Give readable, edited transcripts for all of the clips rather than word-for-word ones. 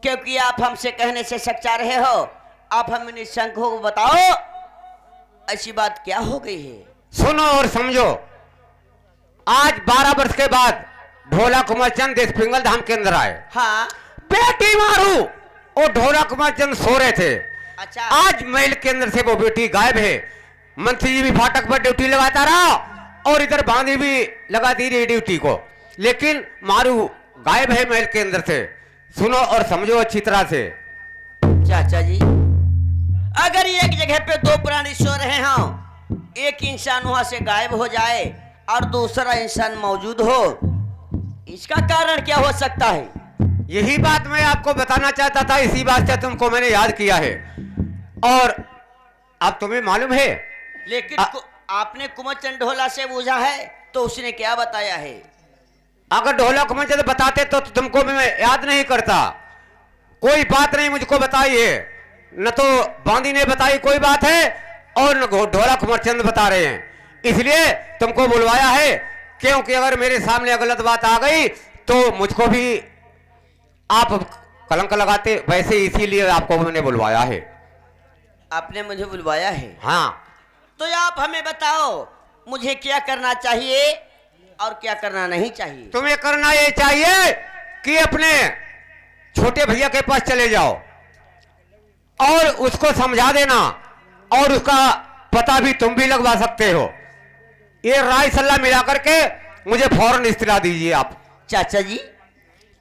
क्योंकि आप हमसे कहने से सकचा रहे हो। आप हमें निशंक हो बताओ, ऐसी बात क्या हो गई है? सुनो और समझो। आज 12 वर्ष के बाद ढोला कुमार चंद देश पिंगल धाम के अंदर आए। हाँ। बेटी मारू और ढोला कुमार चंद सो रहे थे। अच्छा। आज महल के अंदर से वो बेटी गायब है। मंत्री जी भी फाटक पर ड्यूटी लगाता रहा और इधर बांधी भी लगाती रही ड्यूटी को, लेकिन मारू गायब है महल के अंदर से। सुनो और समझो अच्छी तरह से। चाचा जी, अगर एक जगह पे दो प्राणी सो रहे हों, एक इंसान वहां से गायब हो जाए और दूसरा इंसान मौजूद हो, इसका कारण क्या हो सकता है? यही बात मैं आपको बताना चाहता था, इसी बात से तुमको मैंने याद किया है। और अब तुम्हें मालूम है, लेकिन आपने कुंवर चंद ढोला से पूछा है तो उसने क्या बताया है? अगर ढोला कुंवर चंद बताते तो तुमको मैं याद नहीं करता। कोई बात नहीं मुझको बताई है, न तो बांदी ने बताई कोई बात है और न ढोला कुंवर चंद बता रहे हैं, इसलिए तुमको बुलवाया है। क्योंकि अगर मेरे सामने गलत बात आ गई तो मुझको भी आप कलंक लगाते, वैसे इसीलिए आपको मैंने बुलवाया है। आपने मुझे बुलवाया है? हाँ। तो आप हमें बताओ, मुझे क्या करना चाहिए और क्या करना नहीं चाहिए? तुम्हें करना ये चाहिए कि अपने छोटे भैया के पास चले जाओ और उसको समझा देना, और उसका पता भी तुम भी लगवा सकते हो। ये राय सलाह मिला करके मुझे फौरन इस्तिला दीजिए आप। चाचा जी,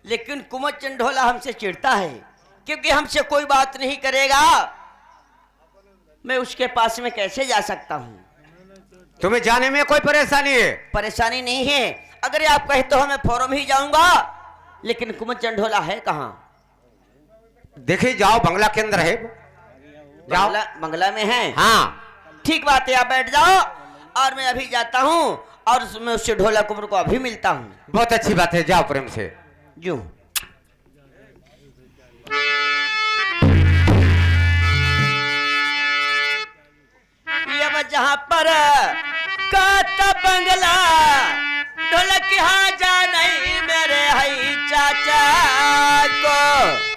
लेकिन कुंवर चंद ढोला हमसे चिढ़ता है, क्योंकि हमसे कोई बात नहीं करेगा। मैं उसके पास में कैसे जा सकता हूँ? तुम्हें जाने में कोई परेशानी है? परेशानी नहीं है, अगर आप कहे तो मैं फौरन ही जाऊंगा, लेकिन कुंवर चंद ढोला है कहाँ? देखिए, जाओ, बंगला के अंदर है। जाओ। बंगला में है? हाँ। ठीक बात है, आप बैठ जाओ और मैं अभी जाता हूँ और मैं उससे ढोला कुंवर को अभी मिलता हूँ। बहुत अच्छी बात है, जाओ प्रेम से। जो जहां पर काता बंगला, ढोलक यहाँ जा नहीं मेरे हई चाचा को।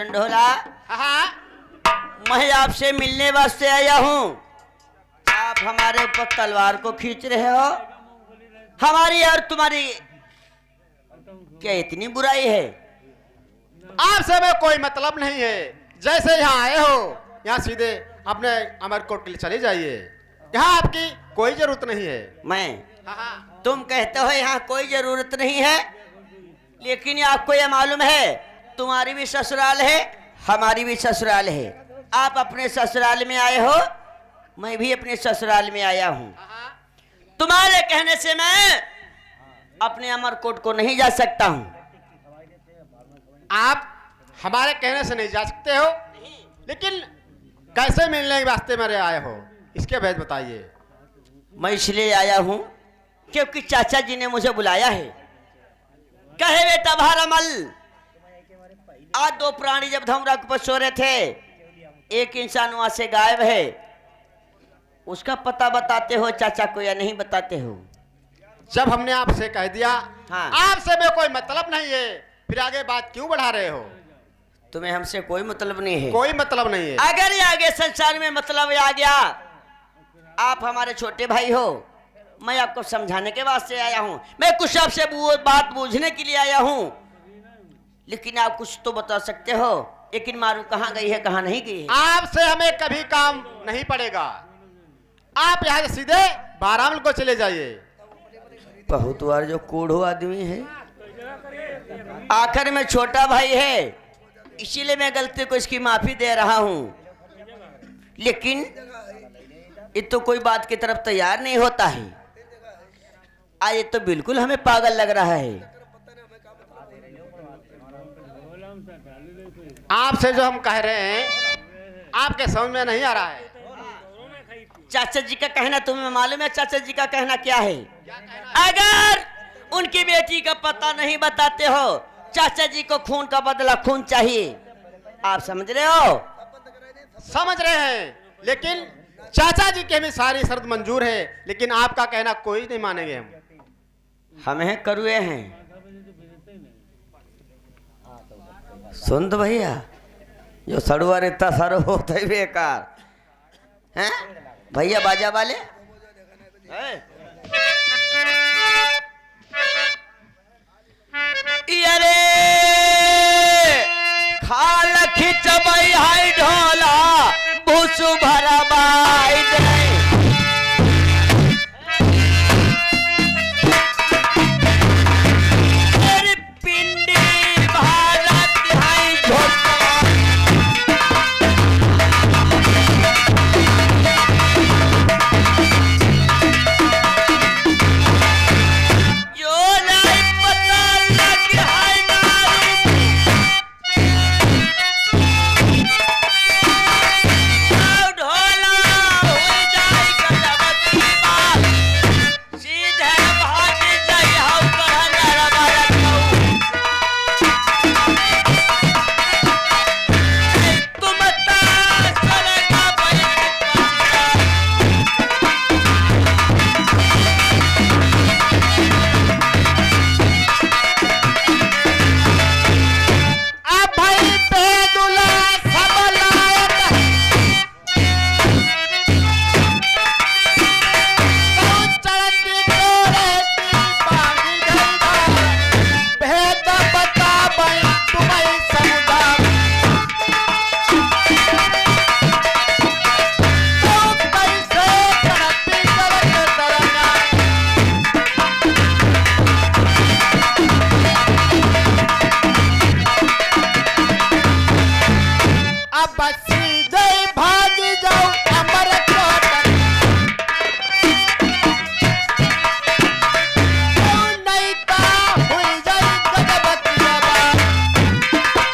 ढोला, मैं आपसे मिलने वास्ते आया हूँ। आप हमारे ऊपर तलवार को खींच रहे हो। हमारी और तुम्हारी क्या इतनी बुराई है? आपसे में कोई मतलब नहीं है। जैसे यहाँ आए हो यहाँ सीधे अपने अमरकोट के लिए चले जाइए। यहाँ आपकी कोई जरूरत नहीं है। मैं तुम कहते हो यहाँ कोई जरूरत नहीं है, लेकिन आपको यह मालूम है तुम्हारी भी ससुराल है, हमारी भी ससुराल है। आप अपने ससुराल में आए हो, मैं भी अपने ससुराल में आया हूँ। तुम्हारे कहने से मैं अपने अमरकोट को नहीं जा सकता हूँ। आप हमारे कहने से नहीं जा सकते हो, लेकिन कैसे मिलने के वास्ते मेरे आए हो इसके भेद बताइए। मैं इसलिए आया हूँ क्योंकि चाचा जी ने मुझे बुलाया है। कहे बेटा भारमल, आज दो प्राणी जब धमरा के ऊपर सो रहे थे, एक इंसान वहां से गायब है। उसका पता बताते हो चाचा को या नहीं बताते हो? जब हमने आपसे कह दिया हाँ। आपसे में कोई मतलब नहीं है, फिर आगे बात क्यों बढ़ा रहे हो? तुम्हें हमसे कोई मतलब नहीं है? कोई मतलब नहीं है। अगर ये आगे संसार में मतलब आ गया, आप हमारे छोटे भाई हो, मैं आपको समझाने के वास्ते आया हूँ। मैं कुछ आपसे बात बूझने के लिए आया हूँ, लेकिन आप कुछ तो बता सकते हो। लेकिन मारू कहाँ गई है कहाँ नहीं गई है? आपसे हमें कभी काम नहीं पड़ेगा। आप यहाँ से सीधे बारामल को चले जाइए। बहुत बार जो कूढ़ो आदमी है, आखिर में छोटा भाई है, इसीलिए मैं गलती को इसकी माफी दे रहा हूँ। लेकिन ये तो कोई बात की तरफ तैयार नहीं होता है। आज ये तो बिल्कुल हमें पागल लग रहा है। आपसे जो हम कह रहे हैं आपके समझ में नहीं आ रहा है। चाचा जी का कहना तुम्हें मालूम है? चाचा जी का कहना क्या है? अगर उनकी बेटी का पता नहीं बताते हो, चाचा जी को खून का बदला खून चाहिए। आप समझ रहे हो? समझ रहे हैं, लेकिन चाचा जी के भी सारी शर्त मंजूर है, लेकिन आपका कहना कोई नहीं मानेंगे हम। हमें करुए हैं। सुन तो भैया जो सड़ुआ रेता सारो होता है बेकार हैं भैया बाजा वाले हैं? अरे खाल खिचबई हाय ढोला भूसु भरा बाई दे अरे पिंडी भारत हाय झोला यो लाई पता लग हाय नारी ढोला हो जाए गजबती बात सीधे भाग जाए हाउ कहना रबारा तुम ता सरगा अब भाई पे दुला सब लायक कौन चढ़ती तोरे ती बागी गईबा भेद बता बई तुम्हें समुदाय तो कैसे चढ़ती करके तरंगा अब सीधे भागी जाओ अमर कोटक नहीं का हुई जाए गजबतिया बात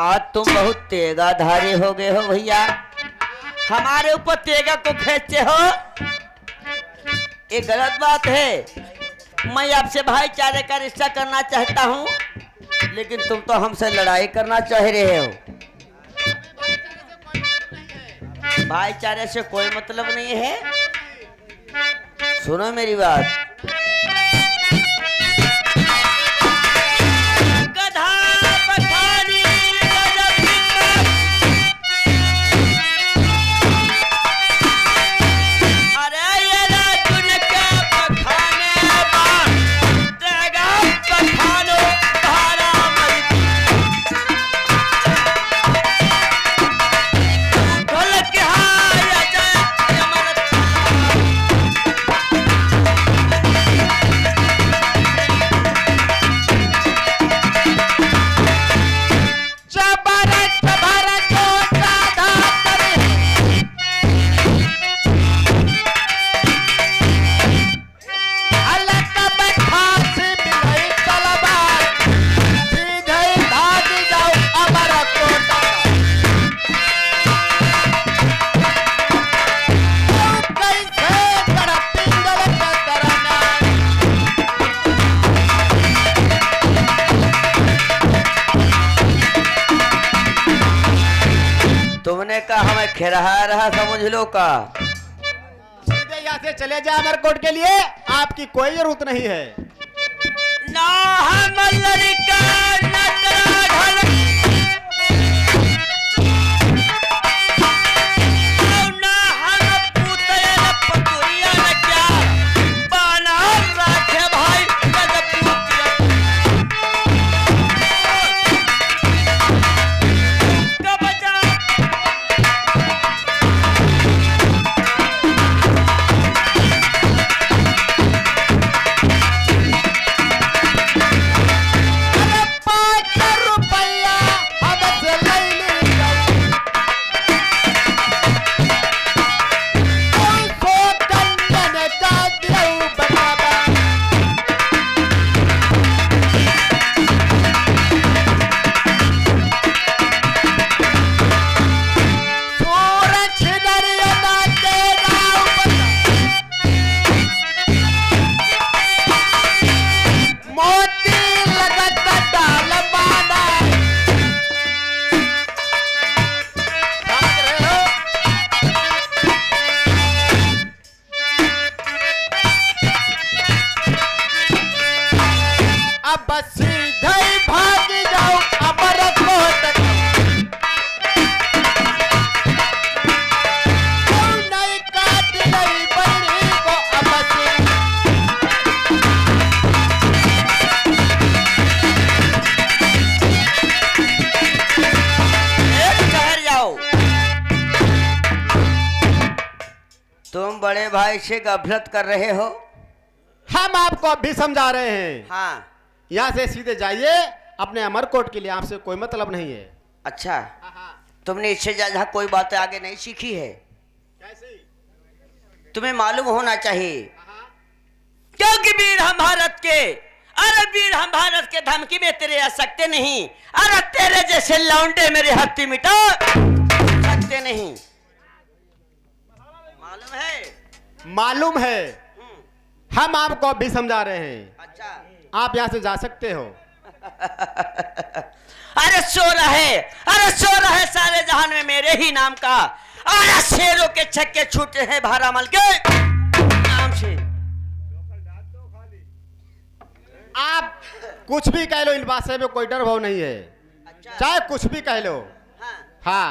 आज तुम बहुत तेगा धारी हो गए हो भैया हमारे ऊपर तेगा को खींचते हो ये गलत बात है मैं आपसे भाईचारे का रिश्ता करना चाहता हूँ लेकिन तुम तो हमसे लड़ाई करना चाह रहे हो भाईचारे से कोई मतलब नहीं है सुनो मेरी बात गधा पठानी गजब हिम्मत अरे ये राजुन के पठाने बाण देगा पठानो धारा मलती ढोल के हाय अजय अमर जबरत भरत साधा करे अलग बैठा से मिलाई तलवार सीधे भाग जाओ अमर कोटा कैसे करती गलत करना तुमने कहा हमें खिरहा रहा समझ लो का सीधे यहाँ से चले जाए अमरकोट के लिए आपकी कोई जरूरत नहीं है ना हम लड़का न तेरा ढल ना हम पुतले न पतुरिया न क्या बना रखे भाई गजब कब जा धई भागी जाओ अमर कोट नहीं काट नहीं बड़ी को अबसे ठहर जाओ। तुम बड़े भाई से गफलत कर रहे हो। हम आपको अभी समझा रहे हैं। हाँ, यहाँ से सीधे जाइए, अपने अमरकोट के लिए आपसे कोई मतलब नहीं है। अच्छा, तुमने इससे ज्यादा कोई बात आगे नहीं सीखी है। तुम्हें मालूम होना चाहिए, क्योंकि वीर हम भारत के, अरे वीर हम भारत के धमकी में तेरे आ सकते नहीं। अरे तेरे जैसे लौंडे मेरे हत्ती मिटा सकते नहीं। मालूम है? मालूम है। हम आपको अभी समझा रहे हैं। अच्छा। आप यहाँ से जा सकते हो। अरे सो रहे सारे जहान में मेरे ही नाम का। अरे शेरों के छक्के छूटे हैं भारामल के नाम से। आप कुछ भी कह लो, इन बातों में कोई डर भाव नहीं है। अच्छा। चाहे कुछ भी कह लो। हाँ। हाँ,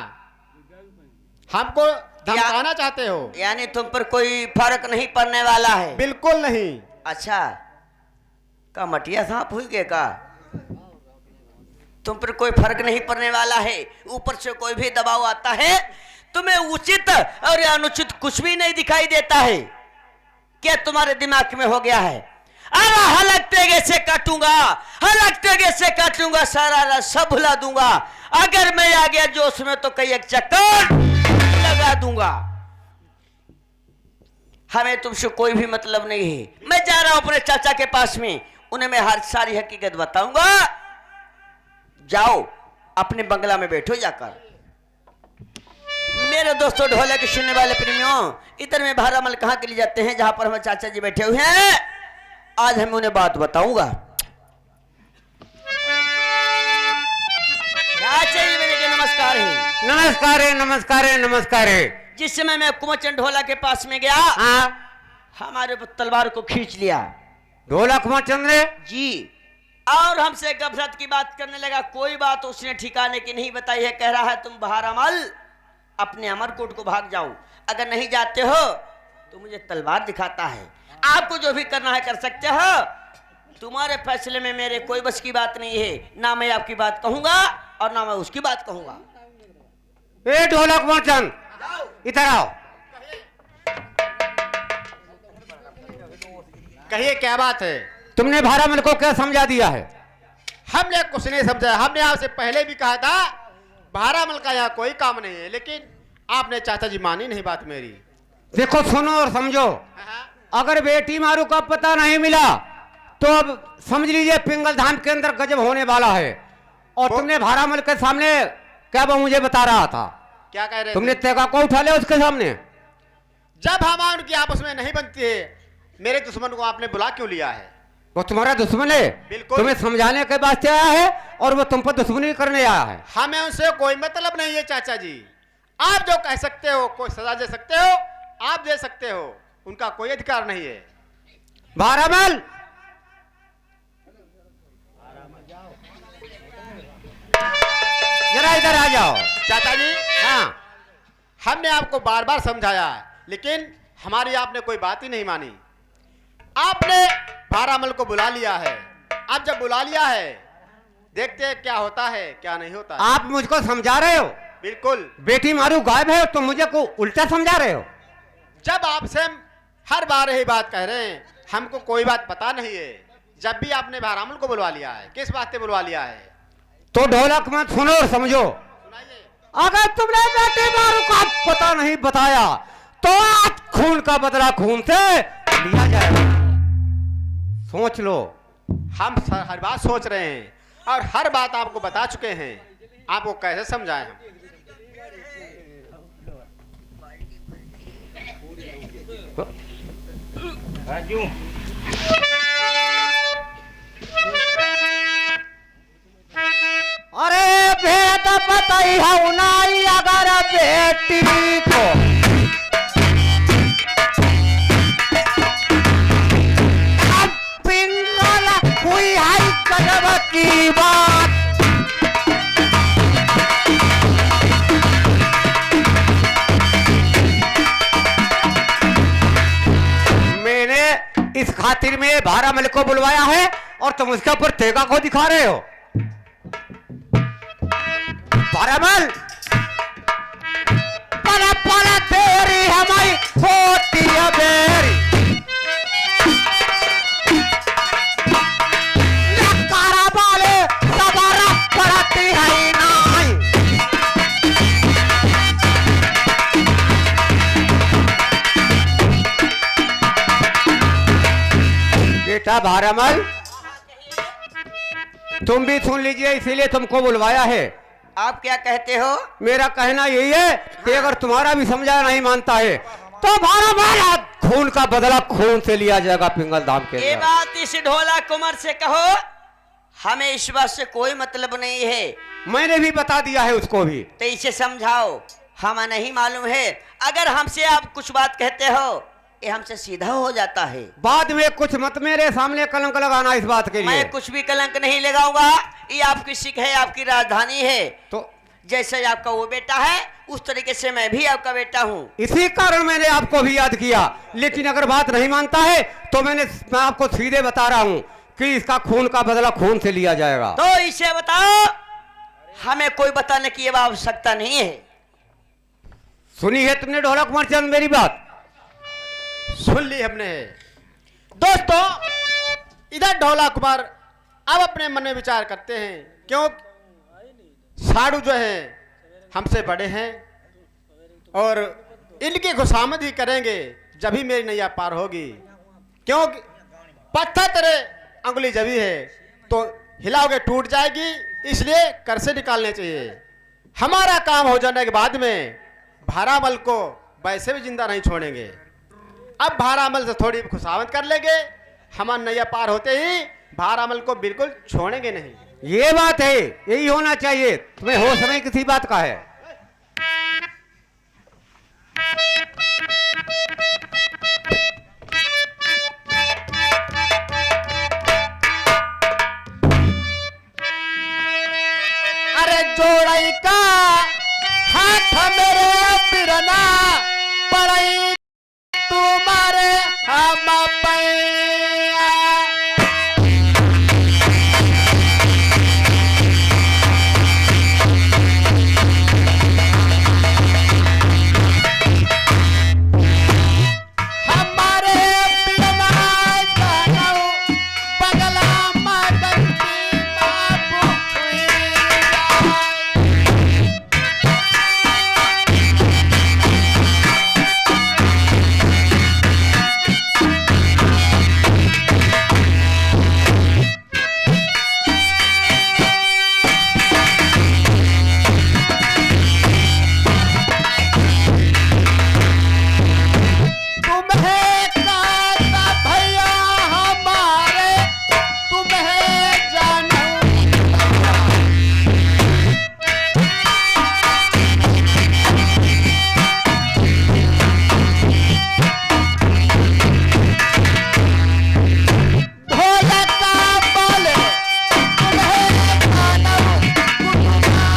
हमको धमकाना चाहते हो? यानी तुम पर कोई फर्क नहीं पड़ने वाला है? बिल्कुल नहीं। अच्छा, का मटिया सांप हुई के का? तुम पर कोई फर्क नहीं पड़ने वाला है। ऊपर से कोई भी दबाव आता है, तुम्हें उचित और अनुचित कुछ भी नहीं दिखाई देता है। क्या तुम्हारे दिमाग में हो गया है? अरे हलक तेगे से काटूंगा, सारा सब भुला दूंगा। अगर मैं आ गया जोश में तो कई एक चक्कर लगा दूंगा। हमें तुमसे कोई भी मतलब नहीं है। मैं जा रहा हूं अपने चाचा के पास में, उन्हें मैं हर सारी हकीकत बताऊंगा। जाओ अपने बंगला में बैठो जाकर। मेरे दोस्तों, ढोलक के सुनने वाले प्रेमियों, इधर में भारामल कहां के लिए जाते हैं जहां पर हमारे चाचा जी बैठे हुए हैं। आज हम उन्हें बात बताऊंगा। चाचा जी मेरे के नमस्कार है। नमस्कार है। जिस समय मैं कुमचन ढोला के पास में गया, हमारे तलवार को खींच लिया ढोलक कुमारचंद ने जी, और हमसे गफलत की बात करने लगा। कोई बात उसने ठिकाने की नहीं बताई है। कह रहा है तुम भारामल अपने अमरकोट को भाग जाओ। अगर नहीं जाते हो तो मुझे तलवार दिखाता है। आपको जो भी करना है कर सकते हो। तुम्हारे फैसले में मेरे कोई बस की बात नहीं है। ना मैं आपकी बात कहूंगा और ना मैं उसकी बात कहूंगा। ए ढोलक कुमारचंद, इधर आओ। कहिए क्या बात है? तुमने भारामल को क्या समझा दिया है? हमने कुछ नहीं समझा। हमने आपसे पहले भी कहा था भारामल का यहाँ कोई काम नहीं है, लेकिन आपने चाचा जी मानी नहीं बात मेरी। देखो, सुनो और समझो। अगर बेटी मारू का पता नहीं मिला तो अब समझ लीजिए पिंगल धाम के अंदर गजब होने वाला है। और तुमने भारामल के सामने क्या वो मुझे बता रहा था? क्या कह रहे तुमने तेगा को उठा लिया उसके सामने? जब हम उनकी आपस में नहीं बनती है, मेरे दुश्मन को आपने बुला क्यों लिया है? वो तुम्हारा दुश्मन है? बिल्कुल। तुम्हें समझाने के वास्ते आया है और वो तुम पर दुश्मनी करने आया है। हमें उनसे कोई मतलब नहीं है चाचा जी। आप जो कह सकते हो, कोई सजा दे सकते हो, आप दे सकते हो, उनका कोई अधिकार नहीं है। भारामल, जरा इधर आ जाओ। चाचा जी, हाँ, हमने आपको बार बार समझाया, लेकिन हमारी आपने कोई बात ही नहीं मानी। आपने भारामल को बुला लिया है। अब जब बुला लिया है, देखते हैं क्या होता है क्या नहीं होता है। आप मुझको समझा रहे हो? बिल्कुल। बेटी मारू गायब है तो मुझे को उल्टा समझा रहे हो? जब आपसे हम हर बार यही बात कह रहे हैं, हमको कोई बात पता नहीं है। जब भी आपने भारामल को बुलवा लिया है, किस बात से बुलवा लिया है? तो ढोलक मत सुनो और समझो। सुनाइए। अगर तुमने बेटी मारू का पता नहीं बताया तो आज खून का बदला खून से लिया जाएगा। सोच लो। हम हर बात सोच रहे हैं और हर बात आपको बता चुके हैं। आपको कैसे समझाएं हम? अरे भेद बताई है उनाई अगर बेटी को अब पिंगल हुई है गजब की की बात। मैंने इस खातिर में भारामल को बुलवाया है और तुम उसके ऊपर तेगा को दिखा रहे हो। भारामल, पला पला तेरी हमारी होती है बेरी, नकारा वाले सवारा पड़ती है नहीं। बेटा भारामल, तुम भी सुन लीजिए, इसीलिए तुमको बुलवाया है। आप क्या कहते हो? मेरा कहना यही है कि अगर तुम्हारा भी समझा नहीं मानता है तो भारामल खून का बदला खून से लिया जाएगा पिंगल धाम के ये अंदर। बात इस ढोला कुमार से कहो, हमें इस बात से कोई मतलब नहीं है। मैंने भी बता दिया है उसको भी। तो इसे समझाओ, हमें नहीं मालूम है। अगर हमसे आप कुछ बात कहते हो, ये हमसे सीधा हो जाता है। बाद में कुछ मत मेरे सामने कलंक लगाना इस बात के लिए। मैं कुछ भी कलंक नहीं लगाऊंगा। ये आपकी सिख है, आपकी राजधानी है। तो जैसे आपका वो बेटा है, उस तरीके से मैं भी आपका बेटा हूँ। इसी कारण मैंने आपको भी याद किया। लेकिन अगर बात नहीं मानता है तो मैं आपको सीधे बता रहा हूँ कि इसका खून का बदला खून से लिया जाएगा। तो इसे बताओ, हमें कोई बताने की आवश्यकता नहीं है। सुनी है तुमने ढोलक मर्चेंट मेरी बात? सुन ली हमने। दोस्तों, इधर ढोला कुमार अब अपने मन में विचार करते हैं, क्यों साड़ू जो हैं हमसे बड़े हैं और इनकी खुशामद ही करेंगे जब ही मेरी नैया पार होगी। क्योंकि पत्थर तेरे अंगुली जबी है तो हिलाओगे टूट जाएगी, इसलिए कर से निकालने चाहिए। हमारा काम हो जाने के बाद में भारामल को वैसे भी जिंदा नहीं छोड़ेंगे। अब भारामल से थोड़ी खुशामद कर लेंगे, हमारा नैया पार होते ही भारामल को बिल्कुल छोड़ेंगे नहीं। ये बात है, यही होना चाहिए। तुम्हें होश नहीं किसी बात का है। अरे जोड़ई का हाथ मेरे बिरना पड़ई तुम्हारे हम पैया। हमारे बिरना जानऊ बगला मगन की बाबू तुम्हें काता भैया हमारे तुम्हें जानू। ढोलक का बोले तुम्हें जानू गुनगुना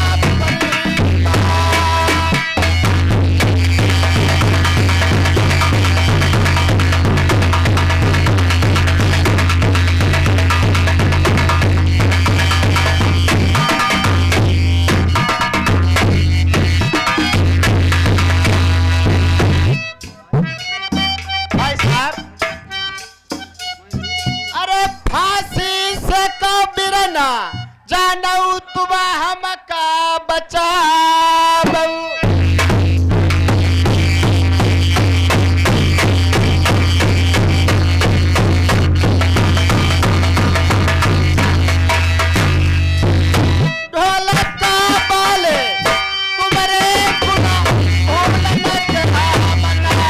पड़ेगा। भाई साहब, अरे फांसी से को बिरना जानऊ तुम हमका बचाबू। ढोलक का बोले तुम्हारे गुना ओम नमः मना।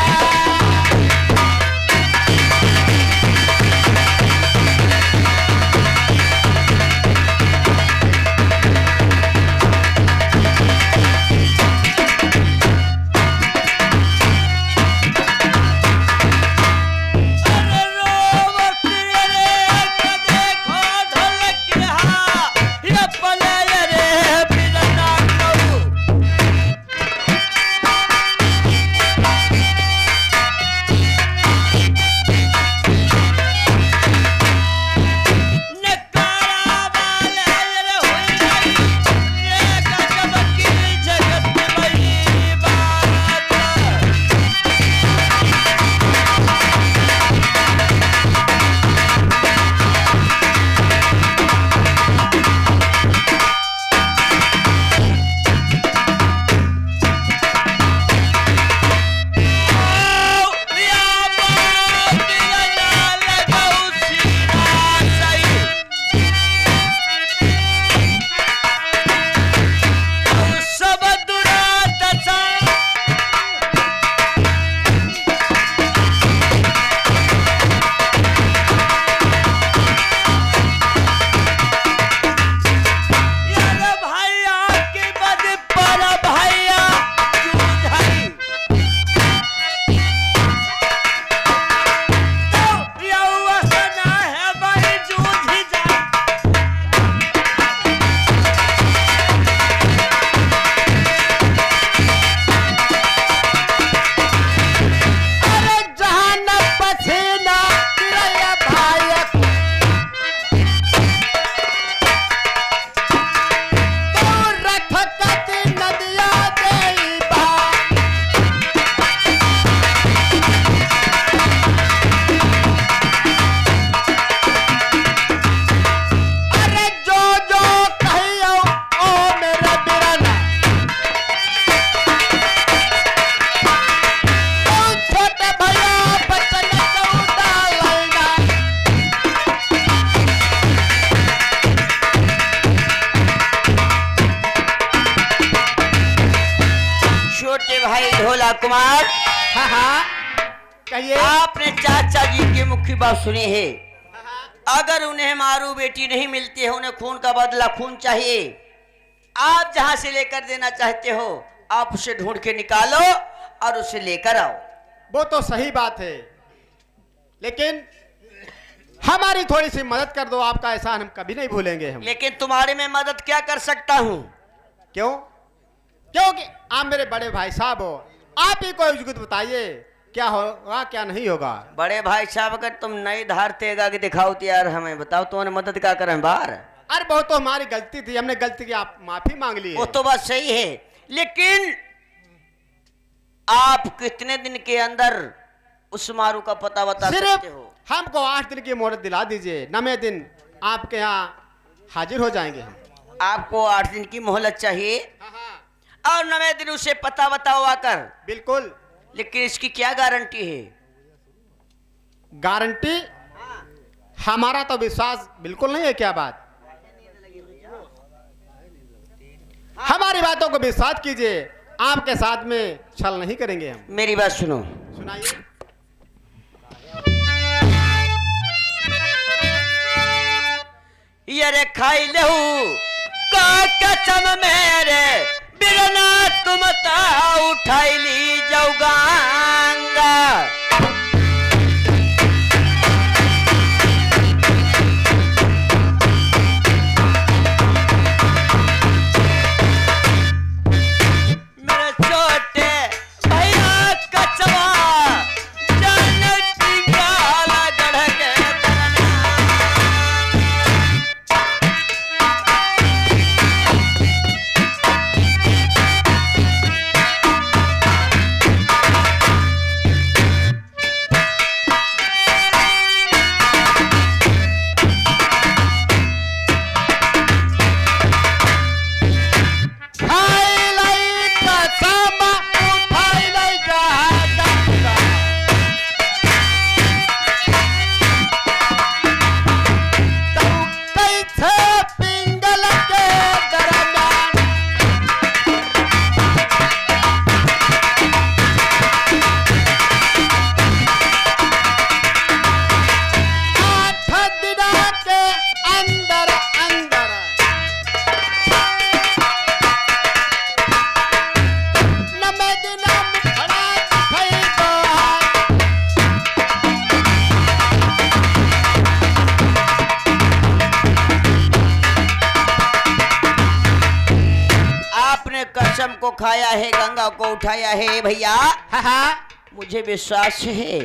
ढोलक कुमार, हाँ हाँ कहिए। आपने चाचा जी की मुख्य बात सुनी है। अगर उन्हें मारू बेटी नहीं मिलती है, उन्हें खून का बदला खून चाहिए। आप जहां से लेकर देना चाहते हो, आप उसे ढूंढ के निकालो और उसे लेकर आओ। वो तो सही बात है, लेकिन हमारी थोड़ी सी मदद कर दो। आपका एहसान हम कभी नहीं भूलेंगे हम। लेकिन तुम्हारे में मदद क्या कर सकता हूं? क्यों? क्योंकि आप मेरे बड़े भाई साहब हो। आप ही कोई जुगत बताइए, क्या होगा क्या नहीं होगा। बड़े भाई साहब, अगर तुम नई धार तेगा के दिखाओ तो यार हमें बताओ, तुम्हारी मदद क्या करें बाहर? अरे वो तो हमारी गलती थी, हमने गलती की, आप माफी मांग ली है। वो तो बात सही है, लेकिन आप कितने दिन के अंदर उस मारू का पता बता सकते सिर्फ हो? हमको 8 दिन की मोहलत दिला दीजिए। 9वें दिन आपके यहाँ हाजिर हो जाएंगे हम। आपको 8 दिन की मोहलत चाहिए और 9वें दिन उसे पता बताओ आकर। बिल्कुल। लेकिन इसकी क्या गारंटी है? गारंटी? हमारा तो विश्वास बिल्कुल नहीं है। क्या बात? हमारी बातों को विश्वास कीजिए, आपके साथ में छल नहीं करेंगे हम। मेरी बात सुनो। सुनाइए। ये रे खाई लेहू का कसम मेरे बिरना तुम ता उठाई ली जाऊगांगा। मेरे छोटे भैया कचवा जान टिंगाला गढ़ के कसम को खाया है, गंगा को उठाया है भैया। हाँ मुझे विश्वास है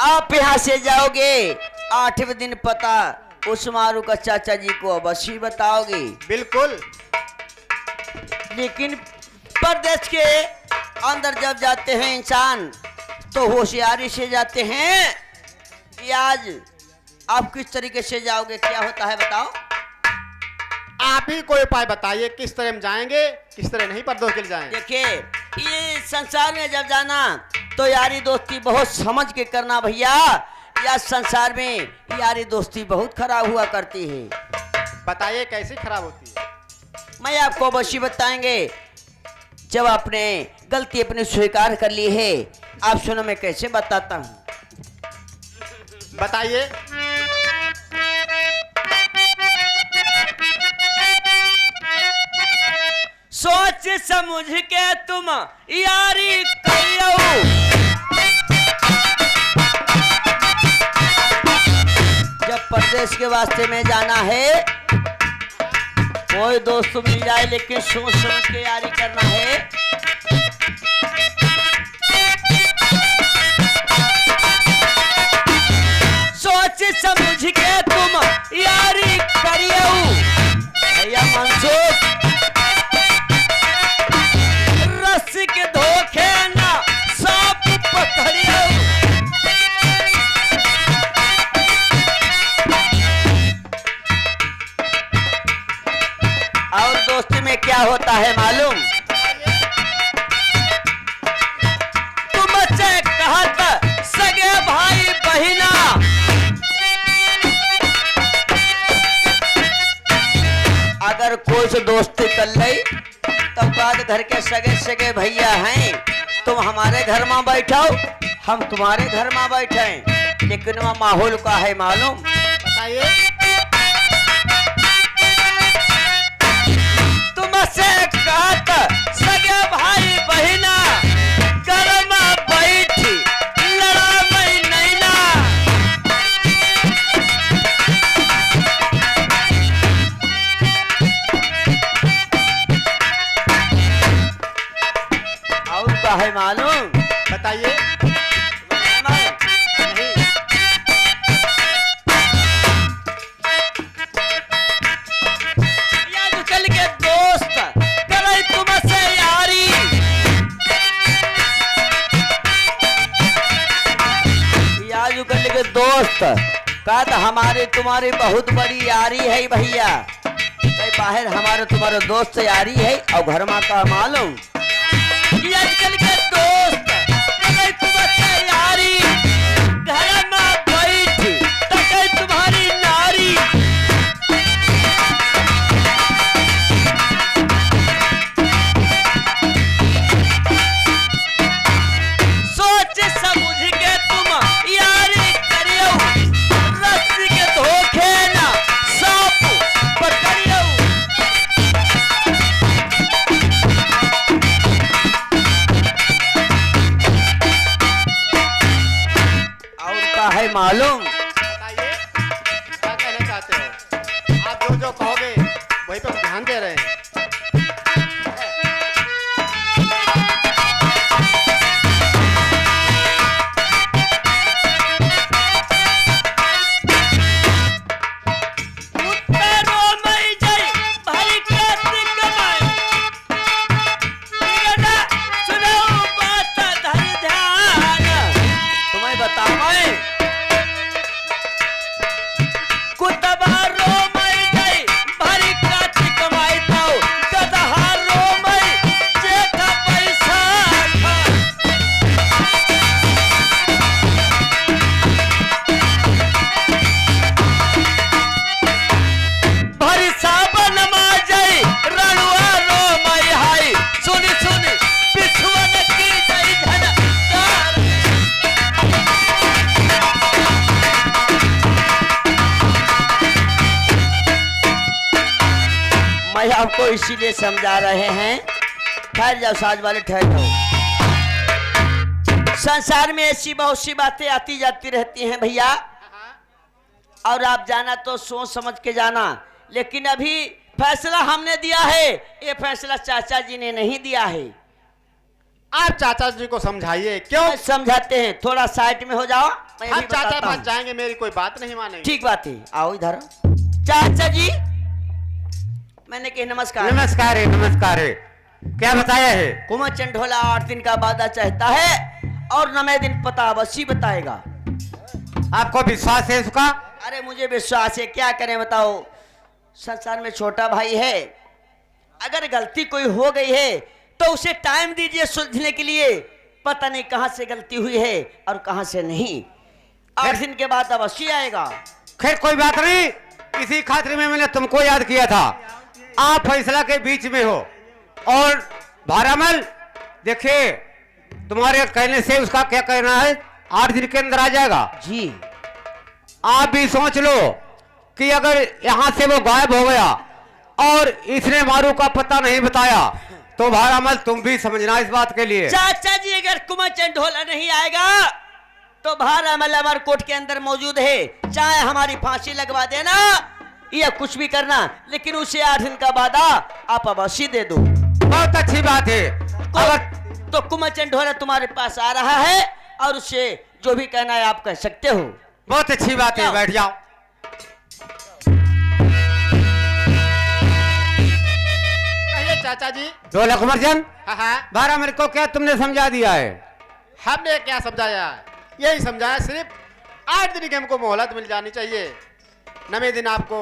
आप यहाँ से जाओगे, 8वें दिन पता उस मारू का चाचा जी को अवश्य बताओगे। बिल्कुल। लेकिन परदेश के अंदर जब जाते हैं इंसान तो होशियारी से जाते हैं। ये आज आप किस तरीके से जाओगे, क्या होता है बताओ? आप ही कोई उपाय बताइए, किस तरह हम जाएंगे, किस तरह नहीं परदेश के लिए जाएं। देखिए, ये संसार में जब जाना तो यारी दोस्ती बहुत समझ के करना भैया। या संसार में यारी दोस्ती बहुत खराब हुआ करती है। बताइए कैसे खराब होती है? मैं आपको अवश्य बताएंगे जब आपने गलती अपनी स्वीकार कर ली है। आप सुनो, मैं कैसे बताता हूँ। बताइए। सोच समझ के तुम यारी करियो, जब परदेश के वास्ते में जाना है कोई दोस्त मिल जाए, लेकिन सोच समझ के यारी करना है। सोच समझ के तुम यारी करियो भैया मंसूर, रस्सी के धोखे ना सांप पकड़ियो। और दोस्ती में क्या होता है मालूम? तुमसे कहत सगे भाई बहिना, अगर कोई से दोस्ती कर ले कौकात घर के सगे सगे भैया हैं, तुम हमारे घर में बैठो, हम तुम्हारे घर में बैठे, लेकिन वह माहौल का है मालूम? बताइए। तुमसे कहत सगे भाई बहिना, घर में बैठी लड़ा मैं नैना। और का है मालूम? बताइए। नहीं। आजकल के दोस्त करे तुमसे यारी, आजकल के दोस्त का तो हमारे तुम्हारी बहुत बड़ी यारी है भैया, कई बाहर हमारे तुम्हारे दोस्त यारी है और घर में का मालूम? ये आजकल के दोस्त करे तुमसे यारी, घर में बैठी तके तुम्हारी नारी। सोच समझ के तुम यारी करियो, रस्सी के धोखे ना सांप पकड़ियो। और का है मालूम? बताइए क्या कहना चाहते हो? आप जो जो कहोगे वही पे हम ध्यान दे रहे हैं। उत्तरो में जय भरी कातिक कमाई, बेटा सुनो बात धर ध्यान। तुम्हें बताओ कुतबारो में जय भरी कातिक कमाई तो गदहारो में जेका पैसा था। भरी सावन माजई रणुआ रो मई हाई, सुनी सुनी बिछुअन की जई झनकार। मैं आपको इसीलिए समझा रहे हैं, ठहर जाओ साज वाले, ठहर जाओ। संसार में ऐसी बहुत सी बातें आती जाती रहती हैं भैया, और आप जाना तो सोच समझ के जाना, लेकिन अभी फैसला हमने दिया है, ये फैसला चाचा जी ने नहीं दिया है। आप चाचा जी को समझाइए। क्यों? समझाते हैं, थोड़ा साइड में हो जाओ, मैं हम अभी चाचा बताता पास हूं। जाएंगे, मेरी कोई बात नहीं मानेंगे। ठीक बात है, आओ इधर। चाचा जी मैंने कहा नमस्कार। नमस्कार है, नमस्कार है। क्या बताया है? कुमार चंडोला 8 दिन का वादा चाहता है और 9वें दिन पता अवश्य बताएगा। आपको विश्वास है उसका? अरे मुझे विश्वास है, क्या करें बताओ, संसार में छोटा भाई है, अगर गलती कोई हो गई है तो उसे टाइम दीजिए सुलझने के लिए, पता नहीं कहां से गलती हुई है और कहां से नहीं। 8 दिन के बाद अवश्य आएगा। खैर कोई बात नहीं, इसी खातिर में मैंने तुमको याद किया था। आप फैसला के बीच में हो और भारामल देखिए, तुम्हारे कहने से उसका क्या कहना है, 8 दिन के अंदर आ जाएगा। जी आप भी सोच लो कि अगर यहां से वो गायब हो गया और इसने मारू का पता नहीं बताया तो भारामल तुम भी समझना इस बात के लिए। चाचा जी अगर कुमार चंडोला नहीं आएगा तो भारामल अमरकोट के अंदर मौजूद है, चाहे हमारी फांसी लगवा देना या कुछ भी करना, लेकिन उसे 8 दिन का वादा आप अवश्य दे दो। बहुत अच्छी बात है। अगर तो कुमार चंडोला तुम्हारे पास आ रहा है और उसे जो भी कहना है आप कह सकते हो। बहुत अच्छी बात है, बैठ जाओ। कहिए चाचा जी। ढोलक मर्जन, हाँ, भारामल को क्या तुमने समझा दिया है? हमने क्या समझाया, यही समझाया, सिर्फ 8 दिन की हमको मोहलत मिल जानी चाहिए। 9वें दिन आपको